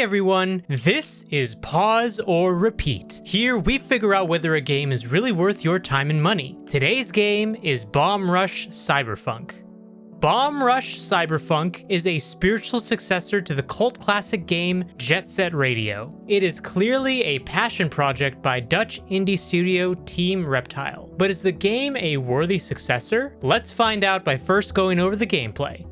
everyone, this is Pause or Repeat. Here we figure out whether a game is really worth your time and money. Today's game is Rush Cyberfunk. Rush Cyberfunk is a spiritual successor to the cult classic game Jet Set Radio. It is clearly a passion project by Dutch indie studio Team Reptile. But is the game a worthy successor? Let's find out by first going over the gameplay.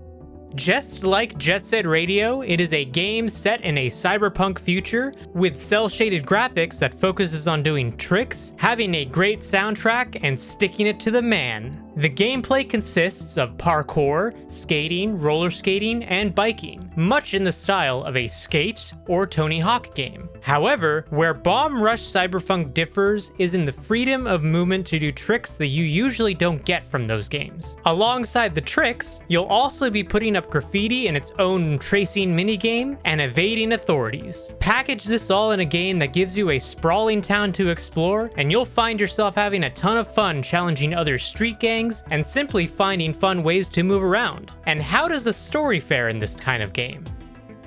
Just like Jet Set Radio, it is a game set in a cyberpunk future with cel-shaded graphics that focuses on doing tricks, having a great soundtrack, and sticking it to the man. The gameplay consists of parkour, skating, roller skating, and biking, much in the style of a Skate or Tony Hawk game. However, where Rush Cyberfunk differs is in the freedom of movement to do tricks that you usually don't get from those games. Alongside the tricks, you'll also be putting up graffiti in its own tracing minigame and evading authorities. Package this all in a game that gives you a sprawling town to explore, and you'll find yourself having a ton of fun challenging other street gangs and simply finding fun ways to move around. And how does the story fare in this kind of game?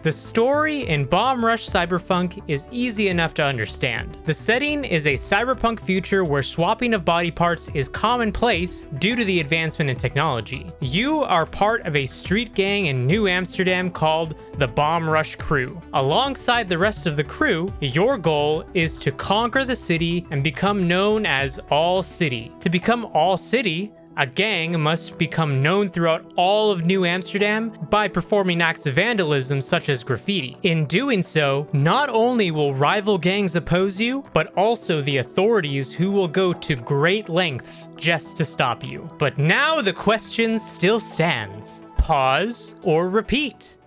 The story in Rush Cyberfunk is easy enough to understand. The setting is a cyberpunk future where swapping of body parts is commonplace due to the advancement in technology. You are part of a street gang in New Amsterdam called the Rush Crew. Alongside the rest of the crew, your goal is to conquer the city and become known as All City. To become All City, a gang must become known throughout all of New Amsterdam by performing acts of vandalism such as graffiti. In doing so, not only will rival gangs oppose you, but also the authorities who will go to great lengths just to stop you. But now the question still stands. Pause or repeat?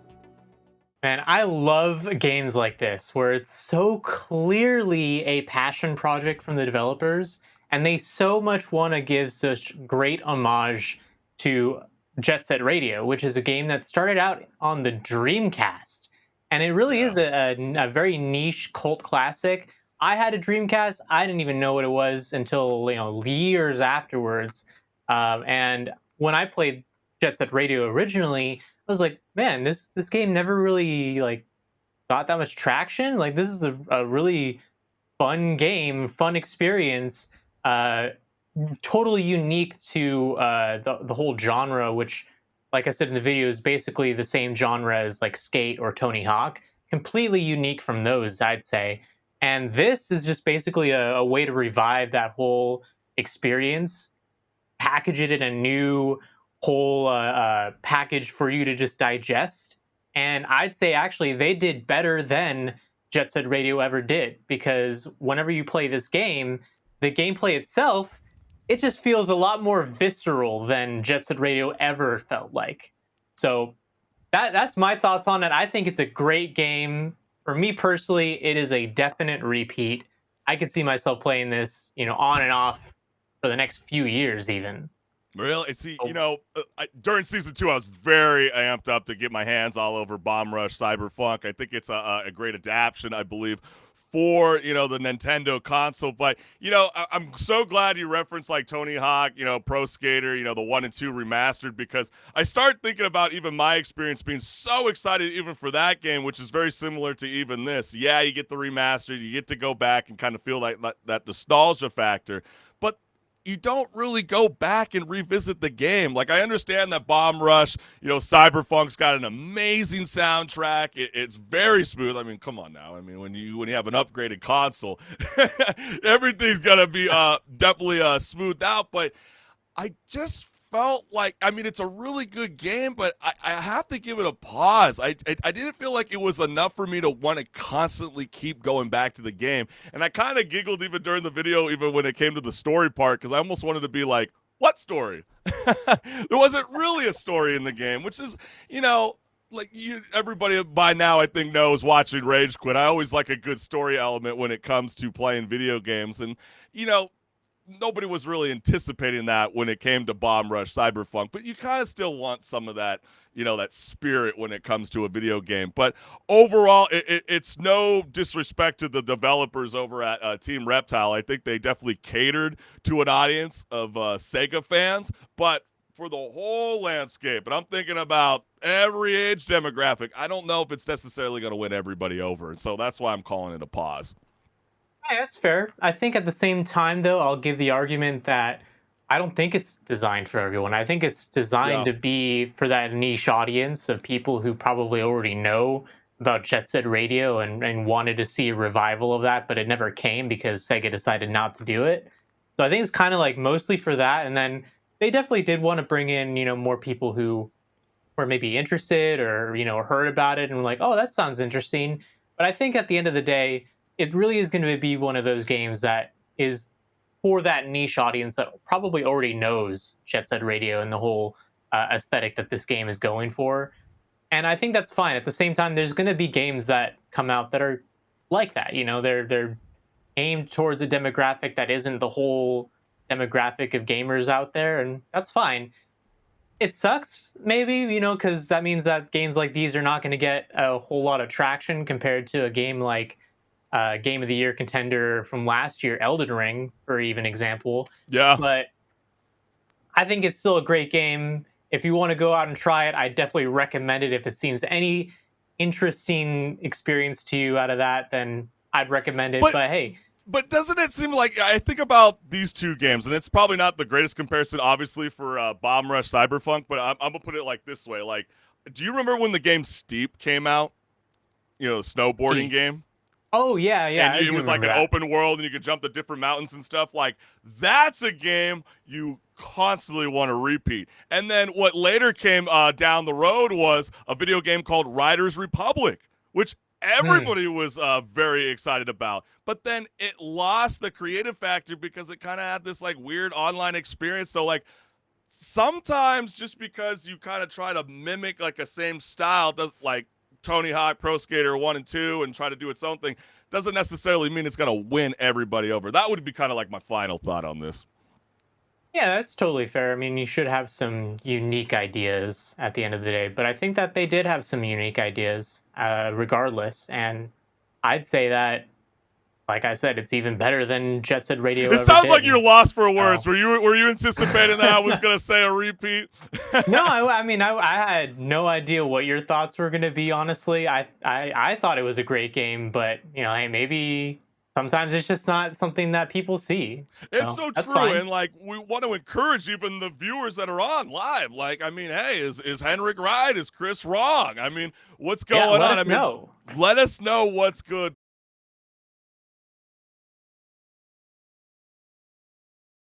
Man, I love games like this where it's so clearly a passion project from the developers. And they so much want to give such great homage to Jet Set Radio, which is a game that started out on the Dreamcast. And it really is a very niche cult classic. I had a Dreamcast. I didn't even know what it was until years afterwards. And when I played Jet Set Radio originally, I was like, man, this game never really got that much traction. Like, this is a really fun game, fun experience. Totally unique to the whole genre, which, like I said in the video, is basically the same genre as like Skate or Tony Hawk. Completely unique from those, I'd say. And this is just basically a way to revive that whole experience, package it in a new whole package for you to just digest. And I'd say actually they did better than Jet Set Radio ever did, because whenever you play this game, the gameplay itself, it just feels a lot more visceral than Jet Set Radio ever felt like. So that's my thoughts on it. I think it's a great game. For me personally, it is a definite repeat. I could see myself playing this, on and off for the next few years even. Really? See, during season 2, I was very amped up to get my hands all over Rush Cyberfunk. I think it's a great adaptation, I believe, for the Nintendo console. But I'm so glad you referenced like Tony Hawk, Pro Skater, the 1 and 2 remastered, because I started thinking about even my experience being so excited even for that game, which is very similar to even this. Yeah, you get the remastered, you get to go back and kind of feel like that nostalgia factor, but you don't really go back and revisit the game. Like, I understand that Rush, Cyberfunk's got an amazing soundtrack. It's very smooth. I mean, come on now. I mean, when you have an upgraded console, everything's gonna be definitely smoothed out. But I just felt like, I mean, it's a really good game, but I have to give it a pause. I didn't feel like it was enough for me to want to constantly keep going back to the game. And I kind of giggled even during the video, even when it came to the story part, because I almost wanted to be like, what story? There wasn't really a story in the game, which is, everybody by now I think knows, watching Rage Quit, I always like a good story element when it comes to playing video games. And, nobody was really anticipating that when it came to Rush Cyberfunk, but you kind of still want some of that, that spirit when it comes to a video game. But overall, it's no disrespect to the developers over at Team Reptile. I think they definitely catered to an audience of Sega fans, but for the whole landscape, and I'm thinking about every age demographic, I don't know if it's necessarily going to win everybody over. And so that's why I'm calling it a pause. Yeah, that's fair. I think at the same time, though, I'll give the argument that I don't think it's designed for everyone. I think it's designed Yeah. to be for that niche audience of people who probably already know about Jet Set Radio and wanted to see a revival of that, but it never came because Sega decided not to do it. So I think it's kind of like mostly for that. And then they definitely did want to bring in, more people who were maybe interested or heard about it and were like, oh, that sounds interesting. But I think at the end of the day, it really is going to be one of those games that is for that niche audience that probably already knows Jet Set Radio and the whole aesthetic that this game is going for. And I think that's fine. At the same time, there's going to be games that come out that are like that. They're aimed towards a demographic that isn't the whole demographic of gamers out there, and that's fine. It sucks, maybe, because that means that games like these are not going to get a whole lot of traction compared to a game like Game of the Year contender from last year, Elden Ring, for even example. Yeah. But I think it's still a great game. If you want to go out and try it, I definitely recommend it. If it seems any interesting experience to you out of that, then I'd recommend it. But But hey, doesn't it seem like I think about these two games, and it's probably not the greatest comparison, obviously, for Bomb Rush Cyberfunk, but I'm gonna put it like this way: like, do you remember when the game Steep came out? Snowboarding Steve. game. Oh yeah, yeah, And I it do was like remember an that. open world, and you could jump to different mountains and stuff. Like, that's a game you constantly want to repeat. And then what later came down the road was a video game called Riders Republic, which Hmm. everybody was very excited about. But then it lost the creative factor because it kind of had this like weird online experience. So like sometimes just because you kind of try to mimic like a same style, does like Tony Hawk Pro Skater 1 and 2 and try to do its own thing, doesn't necessarily mean it's going to win everybody over. That would be kind of like my final thought on this. Yeah, that's totally fair. I mean, you should have some unique ideas at the end of the day, but I think that they did have some unique ideas, regardless. And I'd say that, like I said, it's even better than Jet Set Radio It ever sounds like did. you're lost for words. So, Were you anticipating that I was going to say a repeat? no, I mean, I had no idea what your thoughts were going to be. Honestly, I thought it was a great game, but hey, maybe sometimes it's just not something that people see. It's So so that's true, fine. and like we want to encourage even the viewers that are on live. Like, I mean, hey, is HenricK right? Is Chris wrong? I mean, what's Yeah, going let on? I us mean, know. let us know what's good.